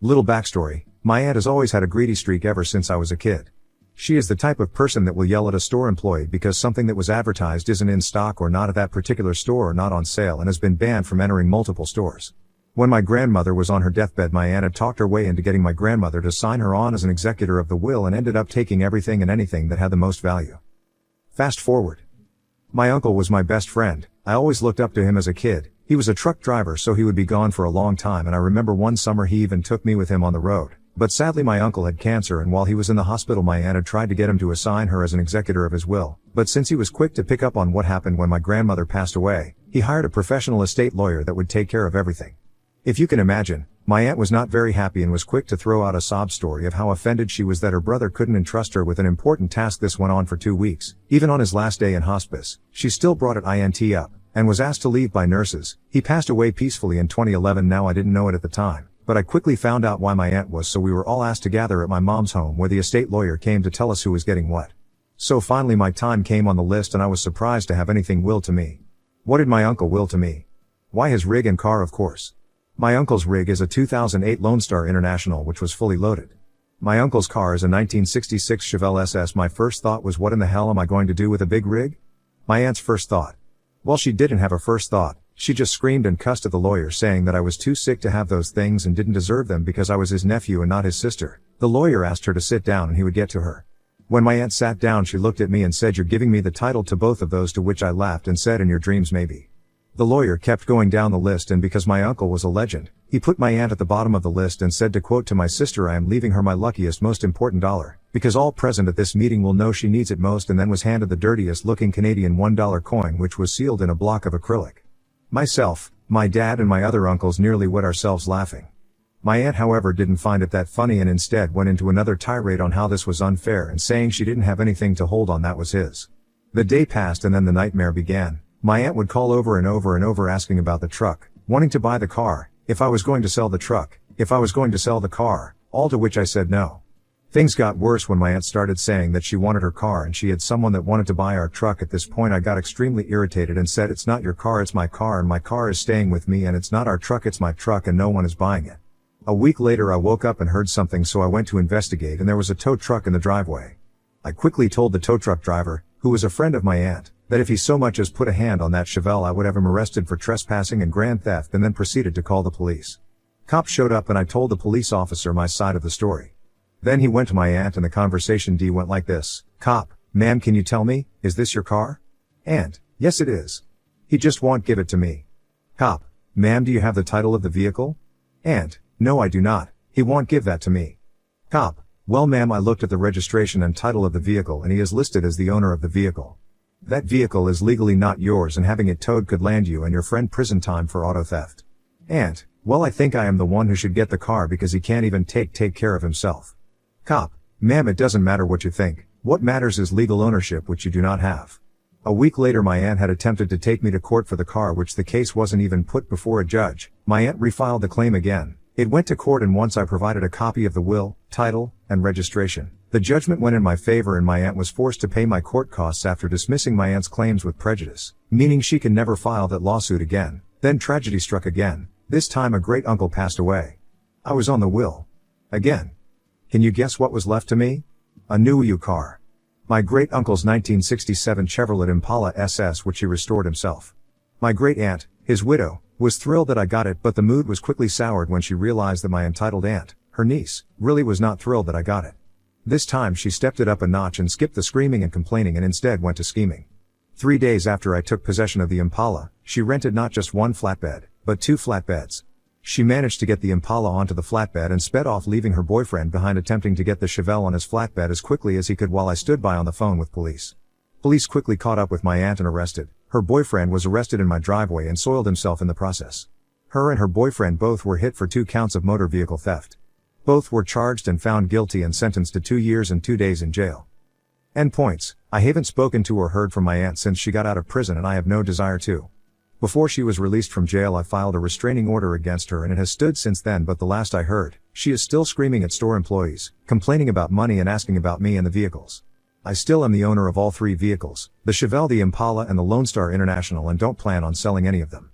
Little backstory, my aunt has always had a greedy streak ever since I was a kid. She is the type of person that will yell at a store employee because something that was advertised isn't in stock or not at that particular store or not on sale and has been banned from entering multiple stores. When my grandmother was on her deathbed, my aunt had talked her way into getting my grandmother to sign her on as an executor of the will and ended up taking everything and anything that had the most value. Fast forward. My uncle was my best friend. I always looked up to him as a kid. He was a truck driver, so he would be gone for a long time, and I remember one summer he even took me with him on the road. But sadly my uncle had cancer, and while he was in the hospital my aunt had tried to get him to assign her as an executor of his will. But since he was quick to pick up on what happened when my grandmother passed away, he hired a professional estate lawyer that would take care of everything. If you can imagine, my aunt was not very happy and was quick to throw out a sob story of how offended she was that her brother couldn't entrust her with an important task. This went on for 2 weeks. Even on his last day in hospice, she still brought it up, and was asked to leave by nurses. He passed away peacefully in 2011. Now I didn't know it at the time, but I quickly found out why my aunt was, so we were all asked to gather at my mom's home where the estate lawyer came to tell us who was getting what. So finally my time came on the list and I was surprised to have anything willed to me. What did my uncle will to me? Why his rig and car, of course. My uncle's rig is a 2008 Lone Star International which was fully loaded. My uncle's car is a 1966 Chevelle SS. My first thought was, what in the hell am I going to do with a big rig? My aunt's first thought. Well, she didn't have a first thought. She just screamed and cussed at the lawyer, saying that I was too sick to have those things and didn't deserve them because I was his nephew and not his sister. The lawyer asked her to sit down and he would get to her. When my aunt sat down, she looked at me and said, "You're giving me the title to both of those," to which I laughed and said, "In your dreams maybe." The lawyer kept going down the list, and because my uncle was a legend, he put my aunt at the bottom of the list and said, to quote, "To my sister I am leaving her my luckiest, most important dollar, because all present at this meeting will know she needs it most," and then was handed the dirtiest looking Canadian $1 coin which was sealed in a block of acrylic. Myself, my dad and my other uncles nearly wet ourselves laughing. My aunt, however, didn't find it that funny and instead went into another tirade on how this was unfair and saying she didn't have anything to hold on that was his. The day passed and then the nightmare began. My aunt would call over and over asking about the truck, wanting to buy the car, if I was going to sell the truck, if I was going to sell the car, all to which I said no. Things got worse when my aunt started saying that she wanted her car and she had someone that wanted to buy our truck. At this point I got extremely irritated and said, "It's not your car, it's my car, and my car is staying with me, and it's not our truck, it's my truck, and no one is buying it." A week later I woke up and heard something, so I went to investigate, and there was a tow truck in the driveway. I quickly told the tow truck driver, who was a friend of my aunt, that if he so much as put a hand on that Chevelle I would have him arrested for trespassing and grand theft, and then proceeded to call the police. Cops showed up and I told the police officer my side of the story. Then he went to my aunt and the conversation went like this. "Cop, ma'am, can you tell me, is this your car?" Aunt, "Yes it is. He just won't give it to me." Cop, "Ma'am, do you have the title of the vehicle?" Aunt, "No, I do not. He won't give that to me." Cop, "Well ma'am, I looked at the registration and title of the vehicle and he is listed as the owner of the vehicle. That vehicle is legally not yours and having it towed could land you and your friend prison time for auto theft." Aunt, "Well, I think I am the one who should get the car because he can't even take care of himself." Cop, "Ma'am, it doesn't matter what you think. What matters is legal ownership, which you do not have." A week later my aunt had attempted to take me to court for the car, which the case wasn't even put before a judge. My aunt refiled the claim again. It went to court, and once I provided a copy of the will, title, and registration, the judgment went in my favor and my aunt was forced to pay my court costs after dismissing my aunt's claims with prejudice, meaning she can never file that lawsuit again. Then tragedy struck again. This time a great uncle passed away. I was on the will. Again. Can you guess what was left to me? A new car. My great uncle's 1967 Chevrolet Impala SS, which he restored himself. My great aunt, his widow, was thrilled that I got it, but the mood was quickly soured when she realized that my entitled aunt, her niece, really was not thrilled that I got it. This time she stepped it up a notch and skipped the screaming and complaining and instead went to scheming. 3 days after I took possession of the Impala, she rented not just one flatbed, but 2 flatbeds. She managed to get the Impala onto the flatbed and sped off, leaving her boyfriend behind attempting to get the Chevelle on his flatbed as quickly as he could while I stood by on the phone with police. Police quickly caught up with my aunt and arrested. Her boyfriend was arrested in my driveway and soiled himself in the process. Her and her boyfriend both were hit for 2 counts of motor vehicle theft. Both were charged and found guilty and sentenced to 2 years and 2 days in jail. End points. I haven't spoken to or heard from my aunt since she got out of prison, and I have no desire to. Before she was released from jail I filed a restraining order against her and it has stood since then, but the last I heard, she is still screaming at store employees, complaining about money and asking about me and the vehicles. I still am the owner of all 3 vehicles, the Chevelle, the Impala and the Lone Star International, and don't plan on selling any of them.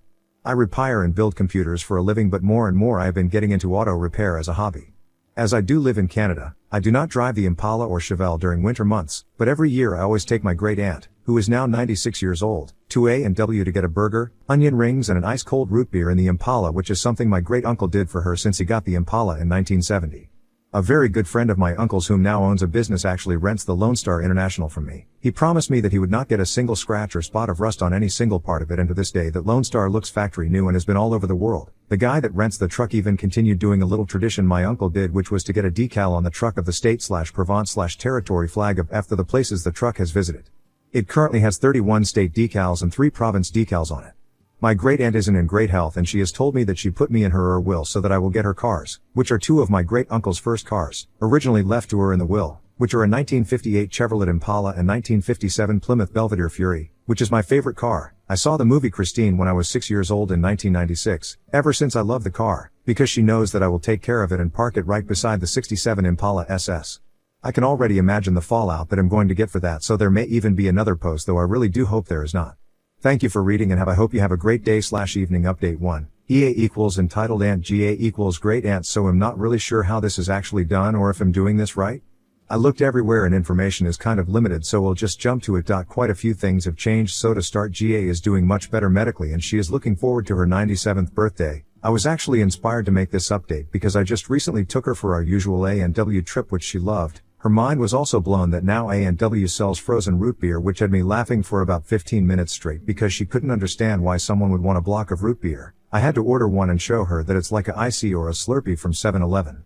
I repair and build computers for a living, but more and more I have been getting into auto repair as a hobby. As I do live in Canada, I do not drive the Impala or Chevelle during winter months, but every year I always take my great aunt, who is now 96 years old, to A&W to get a burger, onion rings and an ice-cold root beer in the Impala, which is something my great uncle did for her since he got the Impala in 1970. A very good friend of my uncle's, whom now owns a business, actually rents the Lone Star International from me. He promised me that he would not get a single scratch or spot of rust on any single part of it, and to this day that Lone Star looks factory new and has been all over the world. The guy that rents the truck even continued doing a little tradition my uncle did, which was to get a decal on the truck of the state/Provence/territory flag of F to the places the truck has visited. It currently has 31 state decals and 3 province decals on it. My great aunt isn't in great health, and she has told me that she put me in her will so that I will get her cars, which are 2 of my great uncle's first cars, originally left to her in the will, which are a 1958 Chevrolet Impala and 1957 Plymouth Belvedere Fury, which is my favorite car. I saw the movie Christine when I was 6 years old in 1996. Ever since I love the car, because she knows that I will take care of it and park it right beside the 67 Impala SS. I can already imagine the fallout that I'm going to get for that, so there may even be another post, though I really do hope there is not. Thank you for reading, and I hope you have a great day/evening. Update 1. EA equals entitled Aunt GA equals great aunt. So I'm not really sure how this is actually done or if I'm doing this right. I looked everywhere and information is kind of limited, so we'll just jump to it. Quite a few things have changed. So to start, GA is doing much better medically and she is looking forward to her 97th birthday. I was actually inspired to make this update because I just recently took her for our usual A&W trip, which she loved. Her mind was also blown that now A&W sells frozen root beer, which had me laughing for about 15 minutes straight because she couldn't understand why someone would want a block of root beer. I had to order one and show her that it's like a icy or a Slurpee from 7-Eleven.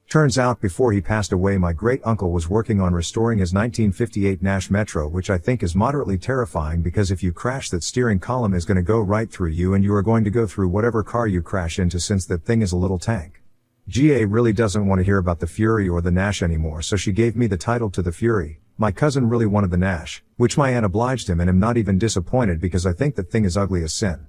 Turns out before he passed away, my great uncle was working on restoring his 1958 Nash Metro, which I think is moderately terrifying because if you crash, that steering column is going to go right through you and you are going to go through whatever car you crash into, since that thing is a little tank. GA really doesn't want to hear about the Fury or the Nash anymore, so she gave me the title to the Fury. My cousin really wanted the Nash, which my aunt obliged him, and am not even disappointed because I think that thing is ugly as sin.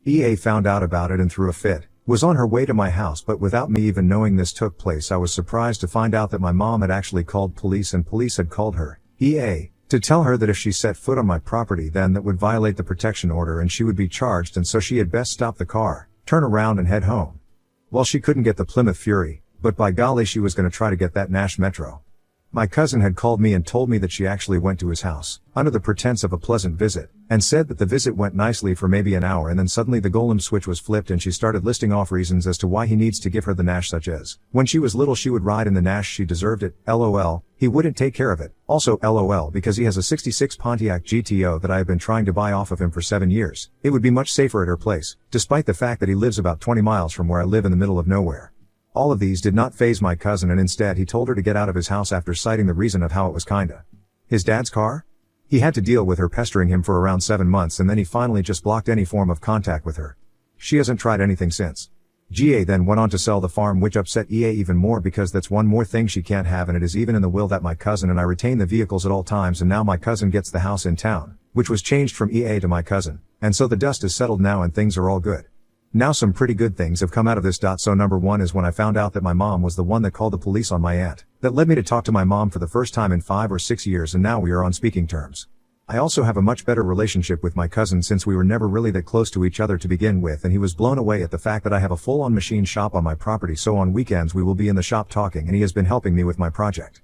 EA found out about it and threw a fit, was on her way to my house, but without me even knowing this took place, I was surprised to find out that my mom had actually called police and police had called her, EA, to tell her that if she set foot on my property then that would violate the protection order and she would be charged, and so she had best stop the car, turn around and head home. Well, she couldn't get the Plymouth Fury, but by golly she was going to try to get that Nash Metro. My cousin had called me and told me that she actually went to his house, under the pretense of a pleasant visit, and said that the visit went nicely for maybe an hour, and then suddenly the golem switch was flipped and she started listing off reasons as to why he needs to give her the Nash, such as, when she was little she would ride in the Nash, she deserved it, LOL, he wouldn't take care of it, also LOL because he has a 66 Pontiac GTO that I have been trying to buy off of him for 7 years, it would be much safer at her place, despite the fact that he lives about 20 miles from where I live in the middle of nowhere. All of these did not faze my cousin, and instead he told her to get out of his house after citing the reason of how it was kinda his dad's car? He had to deal with her pestering him for around 7 months, and then he finally just blocked any form of contact with her. She hasn't tried anything since. GA then went on to sell the farm, which upset EA even more because that's one more thing she can't have, and it is even in the will that my cousin and I retain the vehicles at all times, and now my cousin gets the house in town, which was changed from EA to my cousin, and so the dust is settled now and things are all good. Now some pretty good things have come out of this. So number 1 is when I found out that my mom was the one that called the police on my aunt. That led me to talk to my mom for the first time in 5 or 6 years, and now we are on speaking terms. I also have a much better relationship with my cousin since we were never really that close to each other to begin with, and he was blown away at the fact that I have a full-on machine shop on my property, so on weekends we will be in the shop talking, and he has been helping me with my project.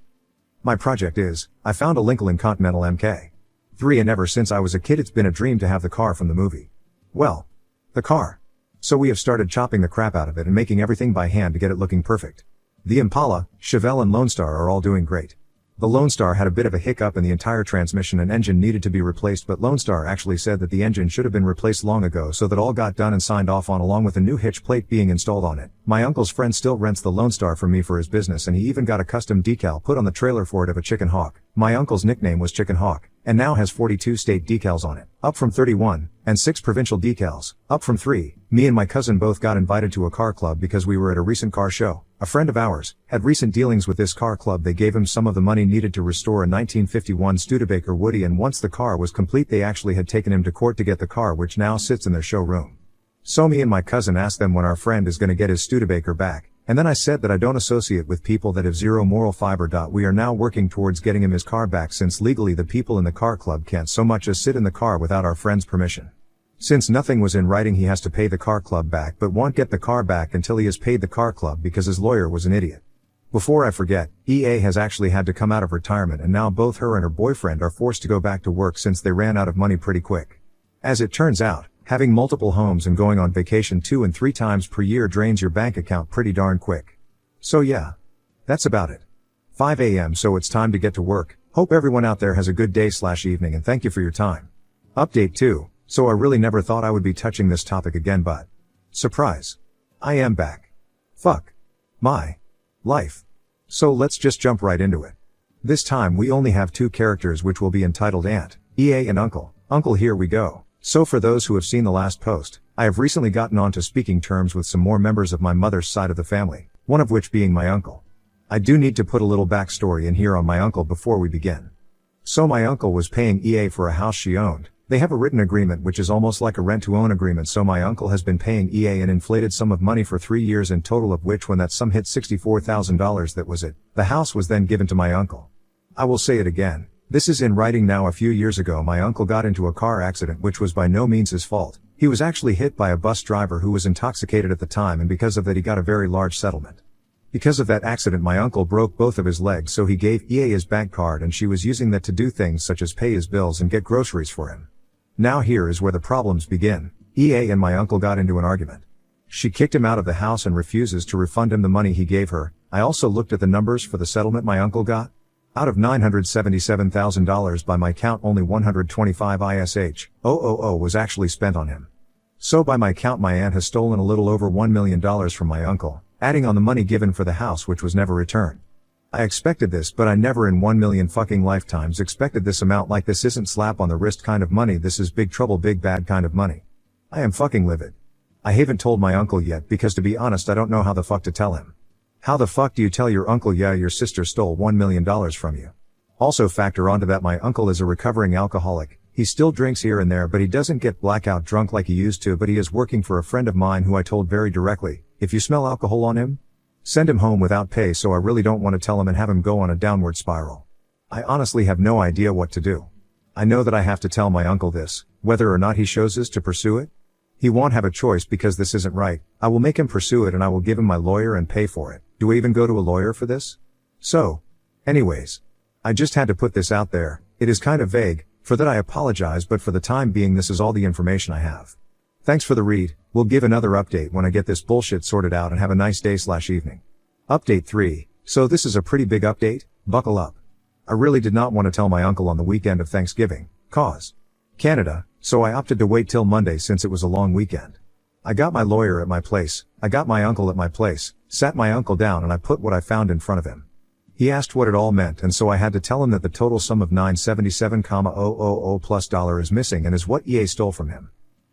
My project is, I found a Lincoln Continental MK3, and ever since I was a kid it's been a dream to have the car from the movie. Well, the car. So we have started chopping the crap out of it and making everything by hand to get it looking perfect. The Impala, Chevelle and Lone Star are all doing great. The Lone Star had a bit of a hiccup and the entire transmission and engine needed to be replaced, but Lone Star actually said that the engine should have been replaced long ago, so that all got done and signed off on, along with a new hitch plate being installed on it. My uncle's friend still rents the Lone Star from me for his business, and he even got a custom decal put on the trailer for it of a chicken hawk. My uncle's nickname was Chicken Hawk, and now has 42 state decals on it, up from 31, and 6 provincial decals, up from 3. Me and my cousin both got invited to a car club because we were at a recent car show. A friend of ours had recent dealings with this car club. They gave him some of the money needed to restore a 1951 Studebaker Woody, and once the car was complete they actually had taken him to court to get the car, which now sits in their showroom. So me and my cousin asked them when our friend is going to get his Studebaker back, and then I said that I don't associate with people that have zero moral fiber. We are now working towards getting him his car back, since legally the people in the car club can't so much as sit in the car without our friend's permission. Since nothing was in writing, he has to pay the car club back but won't get the car back until he has paid the car club because his lawyer was an idiot. Before I forget, EA has actually had to come out of retirement and now both her and her boyfriend are forced to go back to work since they ran out of money pretty quick. As it turns out, having multiple homes and going on vacation 2 and 3 times per year drains your bank account pretty darn quick. So yeah. That's about it. 5 a.m. so it's time to get to work. Hope everyone out there has a good day/evening and thank you for your time. Update 2. So I really never thought I would be touching this topic again, but surprise. I am back. Fuck. My life. So let's just jump right into it. This time we only have 2 characters which will be entitled Aunt, EA and Uncle. Uncle, here we go. So for those who have seen the last post, I have recently gotten on to speaking terms with some more members of my mother's side of the family, one of which being my uncle. I do need to put a little backstory in here on my uncle before we begin. So my uncle was paying EA for a house she owned. They have a written agreement which is almost like a rent-to-own agreement, so my uncle has been paying EA an inflated sum of money for 3 years in total, of which when that sum hit $64,000 that was it. The house was then given to my uncle. I will say it again. This is in writing now. A few years ago my uncle got into a car accident which was by no means his fault. He was actually hit by a bus driver who was intoxicated at the time, and because of that he got a very large settlement. Because of that accident my uncle broke both of his legs, so he gave EA his bank card and she was using that to do things such as pay his bills and get groceries for him. Now here is where the problems begin. EA and my uncle got into an argument. She kicked him out of the house and refuses to refund him the money he gave her. I also looked at the numbers for the settlement my uncle got. Out of $977,000 by my count, only 125 ISH, 000 was actually spent on him. So by my count my aunt has stolen a little over $1 million from my uncle, adding on the money given for the house which was never returned. I expected this, but I never in 1 million fucking lifetimes expected this amount. Like, this isn't slap on the wrist kind of money, this is big trouble, big bad kind of money. I am fucking livid. I haven't told my uncle yet because to be honest I don't know how the fuck to tell him. How the fuck do you tell your uncle, yeah, your sister stole $1 million from you? Also factor onto that my uncle is a recovering alcoholic. He still drinks here and there, but he doesn't get blackout drunk like he used to, but he is working for a friend of mine who I told very directly, if you smell alcohol on him, send him home without pay, so I really don't want to tell him and have him go on a downward spiral. I honestly have no idea what to do. I know that I have to tell my uncle this, whether or not he chooses to pursue it. He won't have a choice because this isn't right. I will make him pursue it and I will give him my lawyer and pay for it. Do I even go to a lawyer for this? So, anyways, I just had to put this out there. It is kind of vague, for that I apologize, but for the time being this is all the information I have. Thanks for the read. We'll give another update when I get this bullshit sorted out, and have a nice day/evening. Update 3. So this is a pretty big update, buckle up. I really did not want to tell my uncle on the weekend of Thanksgiving, cause Canada, so I opted to wait till Monday since it was a long weekend. I got my lawyer at my place, I got my uncle at my place, sat my uncle down and I put what I found in front of him. He asked what it all meant, and so I had to tell him that the total sum of $977,000 plus is missing and is what EA stole from him.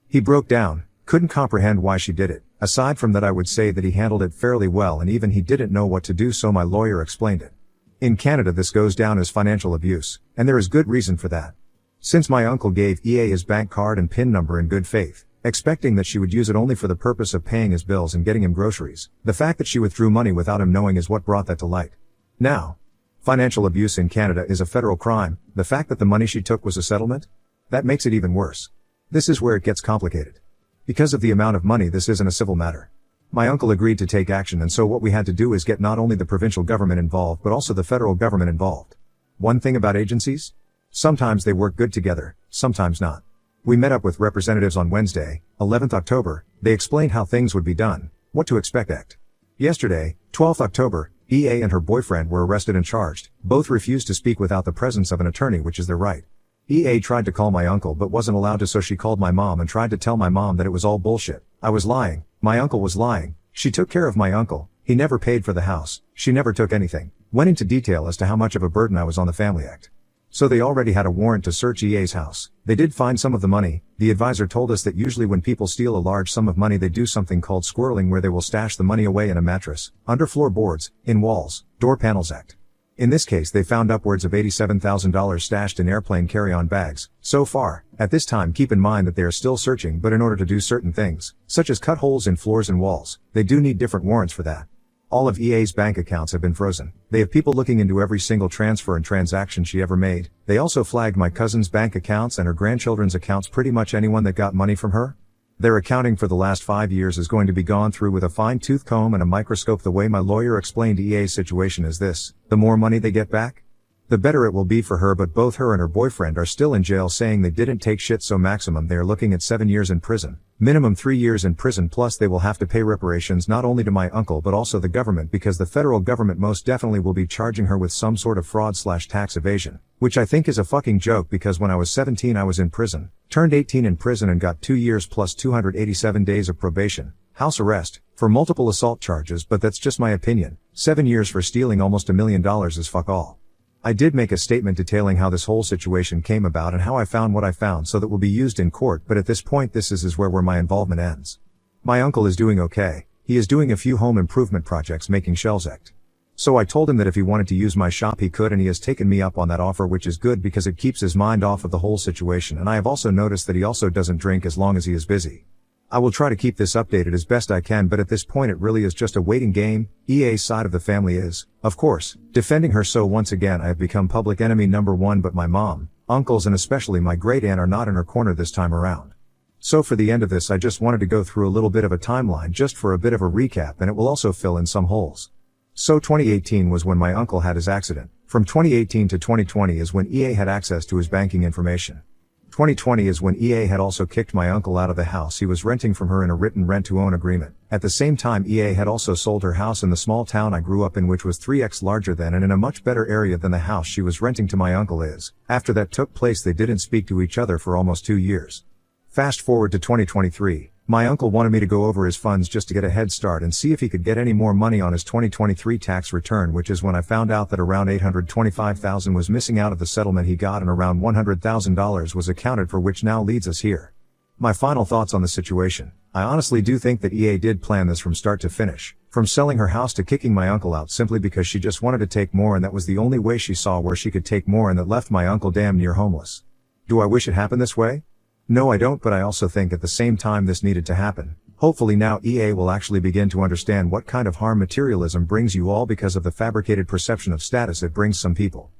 He broke down, couldn't comprehend why she did it. Aside from that I would say that he handled it fairly well, and even he didn't know what to do, so my lawyer explained it. In Canada this goes down as financial abuse, and there is good reason for that. Since my uncle gave EA his bank card and PIN number in good faith, expecting that she would use it only for the purpose of paying his bills and getting him groceries, the fact that she withdrew money without him knowing is what brought that to light. Now, financial abuse in Canada is a federal crime. The fact that the money she took was a settlement? That makes it even worse. This is where it gets complicated. Because of the amount of money, this isn't a civil matter. My uncle agreed to take action, and so what we had to do is get not only the provincial government involved but also the federal government involved. One thing about agencies? Sometimes they work good together, sometimes not. We met up with representatives on Wednesday, 11th October, they explained how things would be done, what to expect. Yesterday, 12th October, EA and her boyfriend were arrested and charged. Both refused to speak without the presence of an attorney, which is their right. EA tried to call my uncle but wasn't allowed to, so she called my mom and tried to tell my mom that it was all bullshit. I was lying, my uncle was lying. She took care of my uncle, he never paid for the house, she never took anything. Went into detail as to how much of a burden I was on the family act. So they already had a warrant to search EA's house. They did find some of the money. The advisor told us that usually when people steal a large sum of money they do something called squirreling, where they will stash the money away in a mattress, under floorboards, in walls, door panels act. In this case they found upwards of $87,000 stashed in airplane carry-on bags. So far, at this time keep in mind that they are still searching, but in order to do certain things, such as cut holes in floors and walls, they do need different warrants for that. All of EA's bank accounts have been frozen. They have people looking into every single transfer and transaction she ever made. They also flagged my cousin's bank accounts and her grandchildren's accounts, pretty much anyone that got money from her. Their accounting for the last 5 years is going to be gone through with a fine-tooth comb and a microscope. The way my lawyer explained EA's situation is this: the more money they get back, the better it will be for her, but both her and her boyfriend are still in jail saying they didn't take shit, so maximum they are looking at 7 years in prison. Minimum 3 years in prison, plus they will have to pay reparations not only to my uncle but also the government, because the federal government most definitely will be charging her with some sort of fraud/tax evasion. Which I think is a fucking joke, because when I was 17 I was in prison, turned 18 in prison and got 2 years plus 287 days of probation, house arrest, for multiple assault charges, but that's just my opinion. 7 years for stealing almost $1 million is fuck all. I did make a statement detailing how this whole situation came about and how I found what I found, so that will be used in court, but at this point this is where my involvement ends. My uncle is doing okay. He is doing a few home improvement projects making shelves act. So I told him that if he wanted to use my shop he could, and he has taken me up on that offer, which is good because it keeps his mind off of the whole situation, and I have also noticed that he also doesn't drink as long as he is busy. I will try to keep this updated as best I can, but at this point it really is just a waiting game. EA's side of the family is, of course, defending her, so once again I have become public enemy number one, but my mom, uncles and especially my great aunt are not in her corner this time around. So for the end of this I just wanted to go through a little bit of a timeline just for a bit of a recap, and it will also fill in some holes. So 2018 was when my uncle had his accident. From 2018 to 2020 is when EA had access to his banking information. 2020 is when EA had also kicked my uncle out of the house he was renting from her in a written rent-to-own agreement. At the same time EA had also sold her house in the small town I grew up in, which was 3x larger than and in a much better area than the house she was renting to my uncle is. After that took place they didn't speak to each other for almost 2 years. Fast forward to 2023. My uncle wanted me to go over his funds just to get a head start and see if he could get any more money on his 2023 tax return, which is when I found out that around $825,000 was missing out of the settlement he got and around $100,000 was accounted for, which now leads us here. My final thoughts on the situation. I honestly do think that EA did plan this from start to finish, from selling her house to kicking my uncle out simply because she just wanted to take more, and that was the only way she saw where she could take more, and that left my uncle damn near homeless. Do I wish it happened this way? No, I don't, but I also think at the same time this needed to happen. Hopefully now EA will actually begin to understand what kind of harm materialism brings you all because of the fabricated perception of status it brings some people.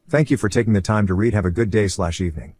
Thank you for taking the time to read. Have a good day/evening.